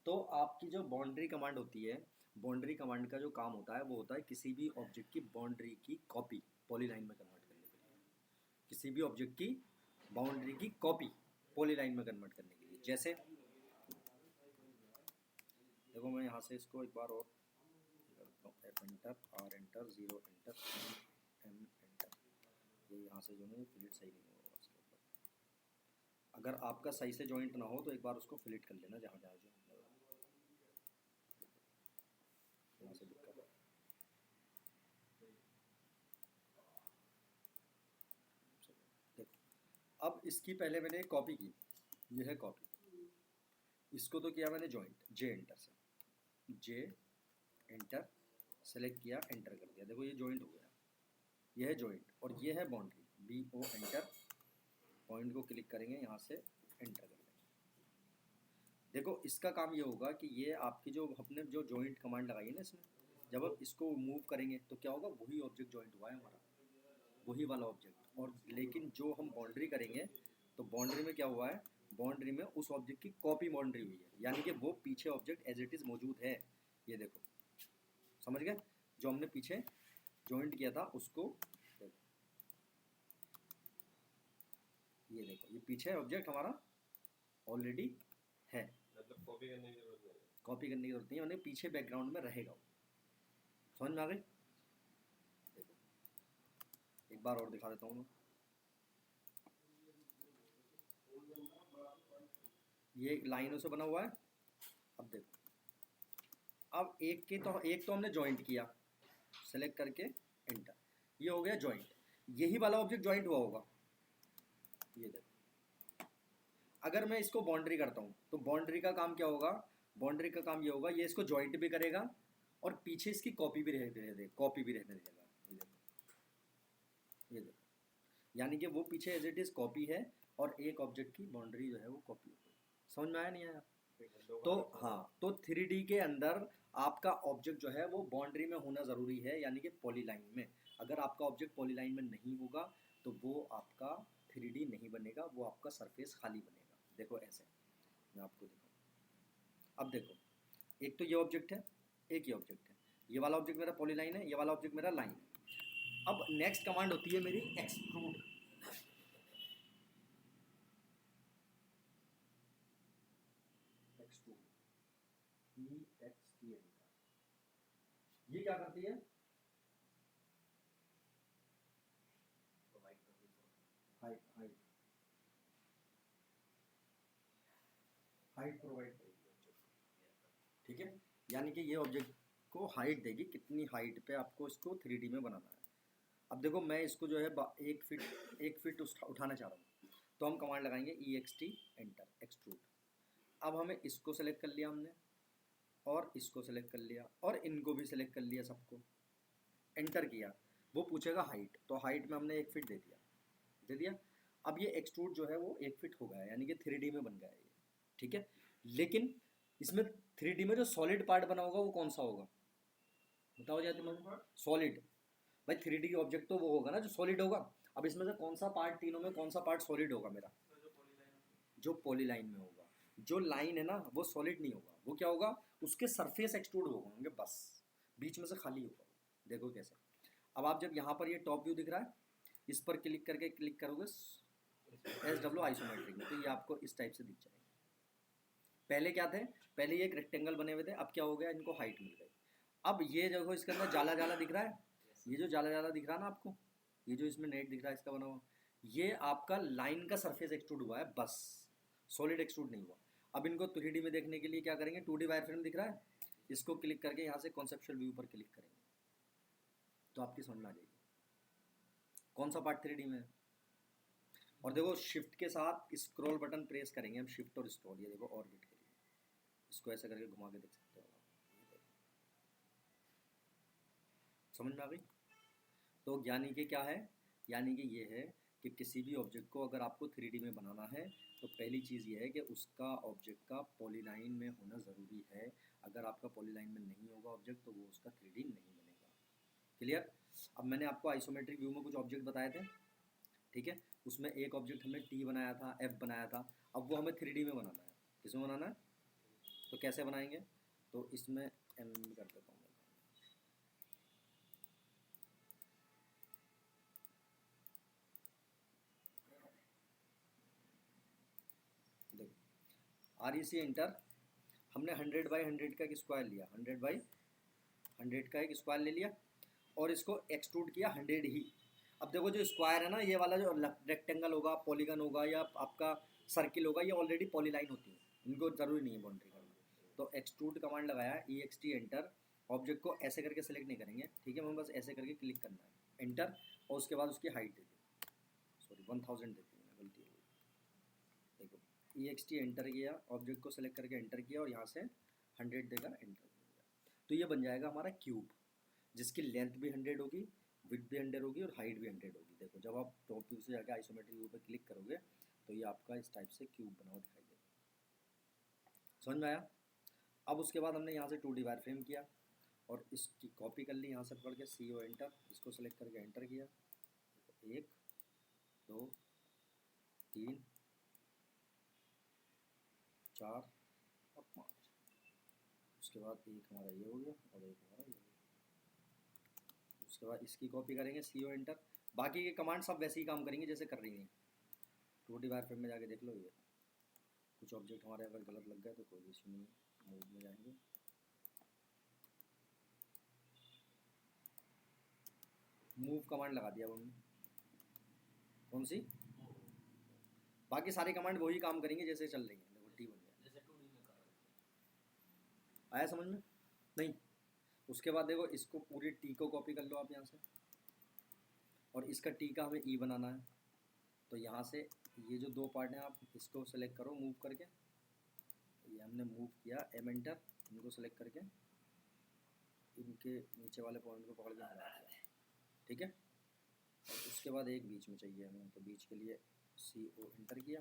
तो आपकी जो बाउंड्री कमांड होती है, बाउंड्री कमांड का जो काम होता है वो होता है किसी भी ऑब्जेक्ट की बाउंड्री की कॉपी पॉलीलाइन में कन्वर्ट करने के लिए। किसी भी ऑब्जेक्ट की बाउंड्री की कॉपी पॉलीलाइन में कन्वर्ट करने के लिए। जैसे देखो मैं यहाँ से इसको एक बार और करता हूँ, F enter, R enter, 0 enter, M enter. ये यहाँ से जो है फिलिट सही नहीं होगा इसके ऊपर। अगर आपका सही से जॉइंट ना हो तो एक बार उसको फिलिट कर लेना जहाँ जहाँ जो यहाँ से दिक्कत है। देखो अब इसकी पहले मैंने कॉपी की, ये है कॉपी। इसको तो किया मैंने जॉइंट, जे एंटर से, जे एंटर सेलेक्ट किया, एंटर कर दिया। देखो ये जॉइंट हो गया, ये है जॉइंट और ये है boundary, B O enter. Point को क्लिक करेंगे, यहाँ से एंटर कर देंगे। देखो इसका काम ये होगा कि ये आपकी जो अपने जो जॉइंट कमांड लगाई है ना इसमें, जब आप इसको मूव करेंगे तो क्या होगा, वही ऑब्जेक्ट जॉइंट हुआ है हमारा, वही वाला ऑब्जेक्ट। और लेकिन जो हम बाउंड्री करेंगे तो बाउंड्री में क्या हुआ है, बाउंड्री में उस ऑब्जेक्ट की कॉपी बाउंड्री हुई है, यानी कि वो पीछे ऑब्जेक्ट एज इट इज़ मौजूद है। ये देखो, समझ गए, जो हमने पीछे जॉइंट किया था उसको देखो, ये देखो ये पीछे ऑब्जेक्ट हमारा ऑलरेडी है, मतलब कॉपी करने की जरूरत नहीं है। कॉपी करने की जरूरत नहीं है, यानी पीछे बैकग्राउंड में रहेगा वो। समझ में आ गई? देखो एक बार और दिखा देता हूँ मैं। ये लाइनों से बना हुआ है। अब देखो, अब एक तो हमने जॉइंट किया, सेलेक्ट करके एंटर, ये हो गया जॉइंट। यही वाला ऑब्जेक्ट जॉइंट हुआ होगा, ये देखो। अगर मैं इसको बाउंड्री करता हूँ तो बाउंड्री का काम क्या होगा, बाउंड्री का काम ये होगा, ये इसको जॉइंट भी करेगा और पीछे इसकी कॉपी भी रहने देगा। ये देखो, ये देखो, यानी कि वो पीछे एज इट इज कॉपी है और एक ऑब्जेक्ट की बाउंड्री जो है वो कॉपी हो गई। समझ में आया नहीं आया? तो हाँ, तो 3D के अंदर आपका ऑब्जेक्ट जो है वो बाउंड्री में होना ज़रूरी है, यानी कि पॉलीलाइन में। अगर आपका ऑब्जेक्ट पॉलीलाइन में नहीं होगा तो वो आपका 3D नहीं बनेगा, वो आपका सरफेस खाली बनेगा। देखो ऐसे मैं आपको दिखाऊँ। अब देखो, एक तो ये ऑब्जेक्ट है, एक ये ऑब्जेक्ट है, ये वाला ऑब्जेक्ट मेरा पॉलीलाइन है, ये वाला ऑब्जेक्ट मेरा लाइन है। अब नेक्स्ट कमांड होती है मेरी एक्सट्रूड। एक्सट्रूड, EXTRUD, ये क्या करती है, हाइट हाइट हाइट प्रोवाइड करेगी ऑब्जेक्ट। ठीक है, यानी कि ये ऑब्जेक्ट को हाइट देगी, कितनी हाइट पे आपको इसको 3D में बनाना है। अब देखो मैं इसको जो है 1 फीट उठाना चाह रहा हूँ, तो हम कमांड लगाएंगे EXT एंटर, एक्सट्रूड। अब हमें इसको सेलेक्ट कर लिया हमने और इसको सेलेक्ट कर लिया और इनको भी सेलेक्ट कर लिया, सबको एंटर किया। वो पूछेगा हाइट, तो हाइट में हमने 1 फीट दे दिया। अब ये एक्सट्रूड जो है वो 1 फीट हो गया है, यानी कि 3D में बन गया है ये। ठीक है, लेकिन इसमें 3D में जो सॉलिड पार्ट बना होगा वो कौन सा होगा, बताओ जाए तुम्हें। सॉलिड, भाई 3D की ऑब्जेक्ट तो वो होगा ना जो सॉलिड होगा। अब इसमें से कौन सा पार्ट, तीनों में कौन सा पार्ट सॉलिड होगा मेरा, जो पॉलीलाइन में होगा। जो लाइन है ना वो सॉलिड नहीं होगा, वो क्या होगा, उसके सरफेस एक्सट्रूड होंगे बस, बीच में से खाली होगा। देखो कैसे, अब आप जब यहाँ पर ये टॉप व्यू दिख रहा है, इस पर क्लिक करोगे SW आइसोमेट्रिक में, तो ये आपको इस टाइप से दिख जाएगा। पहले क्या थे, पहले ये एक रेक्टेंगल बने हुए थे, अब क्या हो गया, इनको हाइट मिल गई। अब ये देखो इसके अंदर जाला जाला दिख रहा है, ये जो जाला जाला दिख रहा है ना आपको, ये जो इसमें नेट दिख रहा है इसका बना हुआ, ये आपका लाइन का सरफेस एक्सट्रूड हुआ है बस, सॉलिड एक्सट्रूड नहीं हुआ। अब इनको 3D में देखने के लिए क्या करेंगे, 2D वायर फ्रेम दिख रहा है, इसको क्लिक करके यहाँ से कॉन्सेप्चुअल व्यू पर क्लिक करेंगे तो आपकी समझ में आ जाएगी कौन सा पार्ट 3D में है। और देखो शिफ्ट के साथ स्क्रॉल बटन प्रेस करेंगे हम, शिफ्ट और स्क्रॉल, ये देखो ऑर्बिट के लिए, इसको ऐसे करके घुमा के देख सकते हो, समझ में आ गई। तो यानी कि क्या है, यानी कि ये है कि किसी भी ऑब्जेक्ट को अगर आपको 3D में बनाना है तो पहली चीज़ ये है कि उसका ऑब्जेक्ट का पॉलीलाइन में होना ज़रूरी है। अगर आपका पॉलीलाइन में नहीं होगा ऑब्जेक्ट तो वो उसका 3D नहीं बनेगा। क्लियर? अब मैंने आपको आइसोमेट्रिक व्यू में कुछ ऑब्जेक्ट बताए थे, ठीक है, उसमें एक ऑब्जेक्ट हमने T बनाया था, F बनाया था, अब वो हमें 3D में बनाना है। किसमें बनाना है? तो कैसे बनाएंगे, तो इसमें एम कर देता हूँ मैं। देखो REC एंटर, हमने 100/100 का एक स्क्वायर लिया, 100/100 का एक स्क्वायर ले लिया और इसको एक्सट्रूड किया 100 ही। अब देखो जो स्क्वायर है ना, ये वाला जो रेक्टेंगल होगा, पॉलीगन होगा या आपका सर्किल होगा, ये ऑलरेडी पॉलीलाइन होती है, इनको जरूरी नहीं है बाउंड्री करना। तो एक्सट्रूड कमांड लगाया, EXT एंटर, ऑब्जेक्ट को ऐसे करके सेलेक्ट नहीं करेंगे, ठीक है, हमें बस ऐसे करके क्लिक करना है, एंटर, और उसके बाद उसकी हाइट दे दी, सॉरी 1000 देती है, गलती हो गई। देखो EXT एंटर किया, ऑब्जेक्ट को सेलेक्ट करके एंटर किया और यहाँ से 100 देकर एंटर किया, तो ये बन जाएगा हमारा क्यूब, जिसकी लेंथ भी 100 होगी, विड्थ भी 100 होगी और हाइट भी 100 होगी। देखो जब आप टॉप व्यू से जाकर आइसोमेट्रिक व्यू पर क्लिक करोगे तो ये आपका इस टाइप से क्यूब बना हुआ दिखाई देगा। समझ में आया? अब उसके बाद हमने यहाँ से 2D वायर फ्रेम किया और इसकी कॉपी कर ली, यहाँ से पकड़ के CO एंटर, इसको सेलेक्ट करके एंटर किया, 1 2 3 4 और 5, उसके बाद एक हमारा ये हो गया और एक हमारा ये हो गया। उसके बाद इसकी कॉपी करेंगे, CO एंटर, बाकी के कमांड सब वैसे ही काम करेंगे जैसे कर रही हैं। 2D वायर फ्रेम में जाके देख लो, ये कुछ ऑब्जेक्ट हमारे अगर गलत लग गए तो कोई इशू नहीं है, मूव में जाएंगे, मूव कमांड लगा दिया हमने, कौन सी, बाकी सारे कमांड वही काम करेंगे जैसे चल रही है। देखो टी बन गया, जैसे 2D में कर रहे थे। आया समझ में? नहीं, उसके बाद देखो इसको पूरी टी को कॉपी कर लो आप यहाँ से, और इसका टी का हमें ई बनाना है, तो यहाँ से ये जो दो पार्ट हैं आप इसको सेलेक्ट करो मूव करके, ये हमने मूव किया, एम एंटर, इनको सेलेक्ट करके इनके नीचे वाले पॉइंट को पकड़ के हटा दिया, ठीक है। और उसके बाद एक बीच में चाहिए हमें, तो बीच के लिए CO एंटर किया,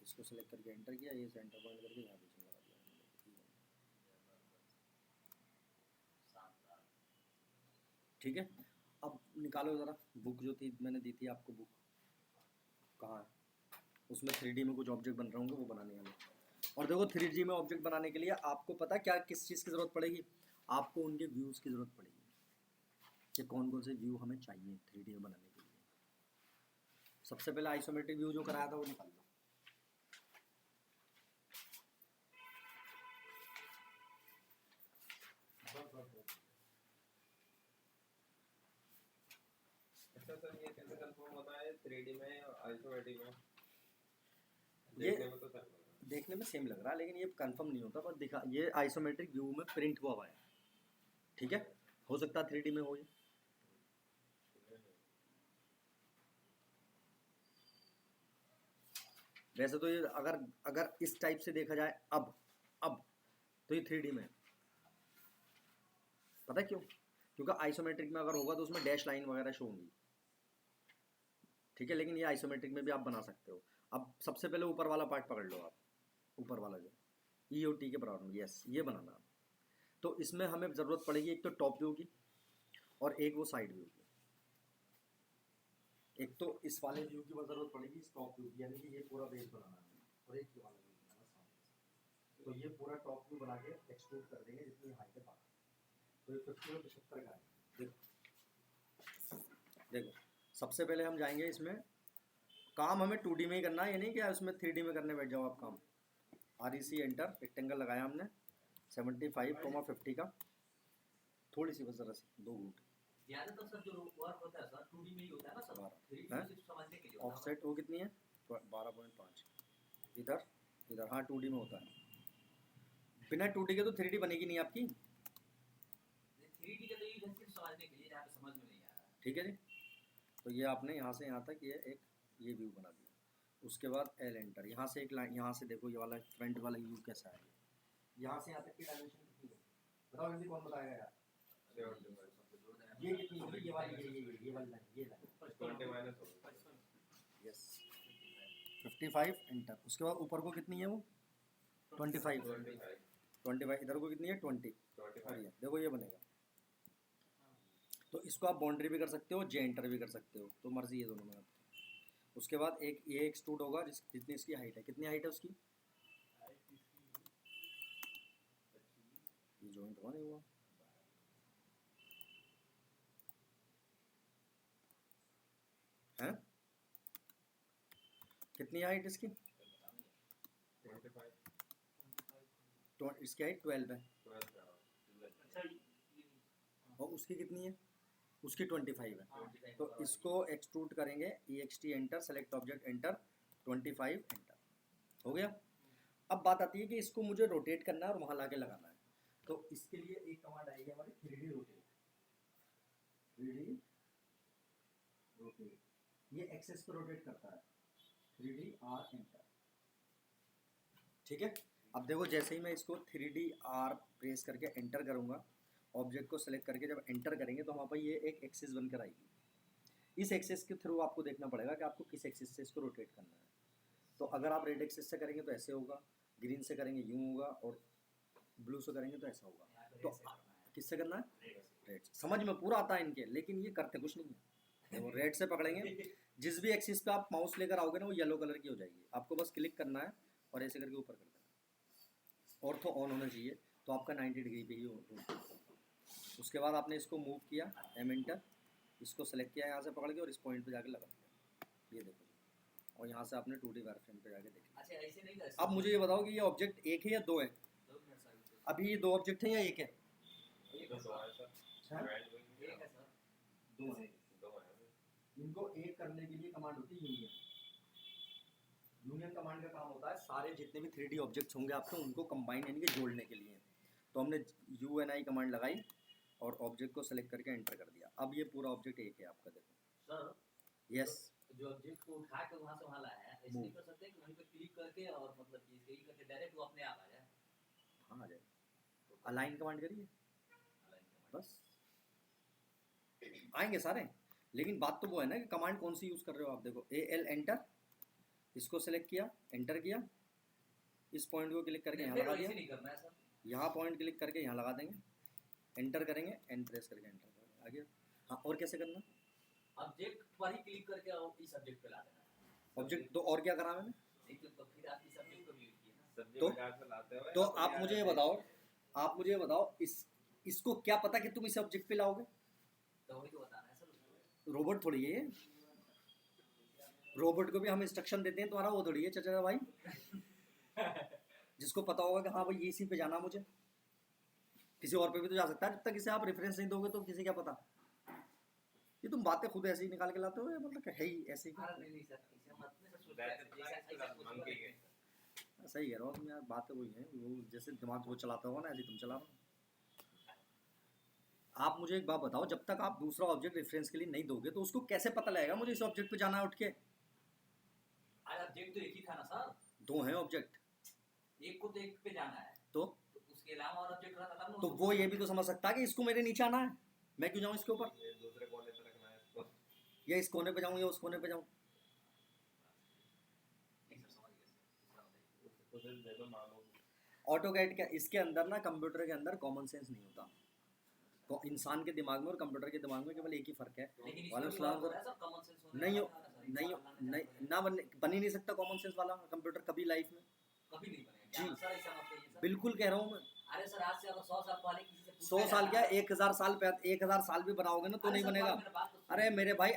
इसको सेलेक्ट करके एंटर किया, ये सेंटर पॉइंट करके यहाँ बीच में लगा दिया, ठीक है। अब निकालो ज़रा बुक जो थी मैंने दी थी आपको, बुक कहाँ है, उसमें 3D में कुछ ऑब्जेक्ट बन रहे होंगे वो बनाने वाले। और देखो 3D में ऑब्जेक्ट बनाने के लिए आपको पता क्या किस चीज़ की ज़रूरत पड़ेगी, आपको उनके व्यूज़ की ज़रूरत पड़ेगी कि कौन कौन से व्यू हमें चाहिए 3D में बनाने के लिए। सबसे पहले आइसोमेट्रिक व्यू जो कराया था वो निकाल लो। अच्छा सर, ये कैसे कंफर्म होता है 3D में और आइसोमेट्रिक में? ये देखने में तो सर देखने में सेम लग रहा है लेकिन ये कंफर्म नहीं होता, बस दिखा, ये आइसोमेट्रिक व्यू में प्रिंट हुआ है, ठीक है, हो सकता है 3D में हो ये। वैसे तो ये अगर इस टाइप से देखा जाए अब तो ये 3D में है। पता है क्यों? क्योंकि आइसोमेट्रिक में अगर होगा तो उसमें डैश लाइन वगैरह शो होंगी, ठीक है, लेकिन ये आइसोमेट्रिक में भी आप बना सकते हो। अब सबसे पहले ऊपर वाला पार्ट पकड़ लो आप, ऊपर वाला जो E और T के बराबर में, यस, ये बनाना। तो इसमें हमें ज़रूरत पड़ेगी एक तो टॉप व्यू की और एक वो साइड व्यू की। एक तो इस वाले व्यू की ज़रूरत पड़ेगी, इस टॉप व्यू की, यानी कि ये पूरा बेस बनाना है, और एक ये वाला व्यू बनाना सामने से। तो ये पूरा टॉप व्यू बना के एक्सट्रूड कर देंगे जितनी हाइट है बाहर, तो ये 50 और 75 का है। देखो सबसे पहले हम जाएंगे, इसमें काम हमें 2D में ही करना है, ये नहीं कि उसमें 3D में करने बैठ जाओ आप काम। REC एंटर, रेक्टेंगल लगाया हमने 75,50 का, थोड़ी सी बस, जरा सी 2 फुट ज्यादातर सर जो वर्क होता है सर 2D में ही होता है ना सर, 3D हैं? में सिर्फ समझने के लिए होता है। ऑफसेट वो कितनी है? 12.5 इधर हाँ 2D में होता है। बिना 2D के तो 3D बनेगी नहीं आपकी, 3D का तो ये सिर्फ समझने के लिए, जहाँ पे समझ में नहीं आ रहा है। ठीक है जी। तो ये आपने यहाँ से यहाँ तक ये व्यू बना दिया। उसके बाद L एंटर, यहाँ से एक लाइन, यहाँ से देखो ये वाला फ्रंट वाला व्यू कैसा है, यहाँ से यहाँ तक की डायमेंशन कितनी है बताओ, जल्दी कौन बताएगा यार? ये कितनी होगी? ये वाली लाइन, ये लाइन 20 माइनस हो, यस 55 एंटर। उसके बाद ऊपर को कितनी है वो 25, इधर को कितनी है 20, और ये देखो ये बनेगा। तो इसको आप बाउंड्री भी कर सकते हो, जे एंटर भी कर सकते हो, तो मर्जी है दोनों में आपकी। उसके बाद ये एक्सट्रूड होगा जितनी इसकी हाइट है, कितनी हाइट है उसकी ये जॉइंट हुआ नहीं हुआ? हैं? कितनी हाइट इसकी? 25 तो इसकी हाइट 12 है 12 का अच्छा ये नहीं। और उसकी कितनी है? उसकी 25 है। हाँ, 25 तो बराबर। इसको एक्सट्रूड करेंगे, EXT enter, select object enter, 25 enter, हो गया। अब बात आती है कि इसको मुझे रोटेट करना है और वहां लाके लगाना है। तो इसके लिए एक कमांड आएगी हमारी 3D रोटेट। 3D रोटेट ये एक्सेस को रोटेट करता है, 3D R एंटर, ठीक है। अब देखो जैसे ही मैं इसको 3D R प्रेस करके एंटर करूंगा, ऑब्जेक्ट को सेलेक्ट करके जब एंटर करेंगे तो वहाँ पर ये एक एक्सिस बनकर आएगी। इस एक्सिस के थ्रू आपको देखना पड़ेगा कि आपको किस एक्सिस से इसको रोटेट करना है। तो अगर आप रेड एक्सिस से करेंगे तो ऐसे होगा, ग्रीन से करेंगे यूँ होगा, और ब्लू से करेंगे तो ऐसा होगा। यहाँ पे तो रेड से करना है। किससे करना है? रेड से। रेड। समझ में पूरा आता है इनके, लेकिन ये करते कुछ नहीं है। वो रेड से पकड़ेंगे, जिस भी एक्सिस पे आप माउस लेकर आओगे ना वो येलो कलर की हो जाएगी। आपको बस क्लिक करना है और ऐसे करके ऊपर कर देना। ऑर्थो ऑन होना चाहिए तो आपका 90 डिग्री पे ही हो। उसके बाद आपने इसको मूव किया, एम एंटर, इसको सेलेक्ट किया यहाँ से पकड़ के और इस पॉइंट पे जाके लगा दिया, ये देखो। और यहाँ से आपने 2D वायरफ्रेम पे जाके देखा। अच्छा ऐसे नहीं कर अब मुझे ये बताओ कि ये ऑब्जेक्ट एक है या दो है? 2 मिनट सर। अभी ये दो ऑब्जेक्ट है या एक है? एक तो है दो सर। है सर अच्छा, Joint wing एक है सर। दो है। दो है इनको एक करने के लिए कमांड होती है यूनियन। यूनियन कमांड का काम होता है सारे जितने भी 3D ऑब्जेक्ट्स होंगे आपके उनको कंबाइन यानी कि जोड़ने के लिए। तो हमने UNI कमांड लगाई और ऑब्जेक्ट को सेलेक्ट करके एंटर कर दिया। अब ये पूरा ऑब्जेक्ट एक है आपका, देखो। सर यस, जो ऑब्जेक्ट को उठा के वहां से वहां लाया है, ऐसे नहीं कर सकते कि वहीं पे क्लिक करके और मतलब कि इसके ही करके डायरेक्ट वो अपने आप आ जाए। हाँ आ जाए। अलाइन कमांड करिए Align command। बस, आएंगे सारे। लेकिन बात तो वो है ना कि कमांड कौन सी यूज़ कर रहे हो आप। देखो AL एंटर, इसको सेलेक्ट किया, एंटर किया, इस पॉइंट को क्लिक करके यहाँ फिर लगा वैसे दिया, नहीं करना है सर। यहाँ पॉइंट क्लिक करके यहाँ लगा देंगे, एंटर करेंगे, एंड प्रेस करके एंटर करेंगे, आ गया। हाँ, और कैसे करना? ऑब्जेक्ट पर ही क्लिक करके और इस ऑब्जेक्ट पे ला देना है। ऑब्जेक्ट तो और क्या करा मैंने? नहीं तो फिर आप इस ऑब्जेक्ट को भी यूज किए ना। सब्जी तो- बाजार से लाते हुए तो आप मुझे ये बताओ, इसको क्या पता कि तुम इस ऑब्जेक्ट पे लाओगे? तो वही तो बताना है सर उसको। रोबोट थोड़ी है ये। रोबोट को भी हम इंस्ट्रक्शन देते हैं, तुम्हारा वो थोड़ी है चाचा भाई जिसको पता होगा कि हाँ भाई ये इसी पे जाना मुझे। किसी और पे भी तो जा सकता है, जब तक इसे आप रेफरेंस नहीं दोगे तो किसे क्या पता। ये तुम बातें खुद ऐसे ही निकाल के लाते हो या मतलब कि है ही ऐसे ही? अरे नहीं सर, इसे मत नहीं सर सोच That's ऐसा ऐसा कुछ monkey नहीं के। है। सही कह रहा हूँ तुम यार, बातें वही हैं, वो जैसे दिमाग वो चलाता होगा ना ऐसे ही तुम चला रहे हो। आप मुझे एक बात बताओ, जब तक आप दूसरा ऑब्जेक्ट रेफरेंस के लिए नहीं दोगे तो उसको कैसे पता लगेगा मुझे इस ऑब्जेक्ट पे जाना है उठ के? आज ऑब्जेक्ट तो एक ही था ना सर। दो हैं ऑब्जेक्ट एक को तो एक पे जाना है, तो तो उसके अलावा और ऑब्जेक्ट रहता तब ना तो उसको- वो ये भी तो समझ सकता है कि इसको मेरे नीचे आना है, मैं क्यों जाऊँ इसके ऊपर, ये दूसरे कोने पे रखना है इसको या इस कोने पे जाऊँ या उस कोने पे जाऊँ। नहीं सर समझ गया सर। दूसरा बताइए। उसको दे दे दो मालूम ऑटोकैड के इसके अंदर ना, कंप्यूटर के अंदर कॉमन सेंस नहीं होता। तो इंसान के दिमाग में और कंप्यूटर के दिमाग में केवल एक ही फर्क है। लेकिन वालेकुम इसमें सलाम भी सर। है सर कॉमन सेंस होने नहीं हो, वाला है सर। नहीं हो, इंसान नहीं जाने ना बन ही नहीं सकता कॉमन सेंस वाला कंप्यूटर कभी लाइफ में। कभी नहीं बनेगा। जी। क्या सर ऐसा मत कहिए सर। बिल्कुल कह रहा हूँ मैं। अरे सर आज से अगर 100 साल पहले किसी से 100 साल क्या 1000 साल पे 1000 साल भी बनाओगे ना तो नहीं बनेगा। अरे मेरे भाई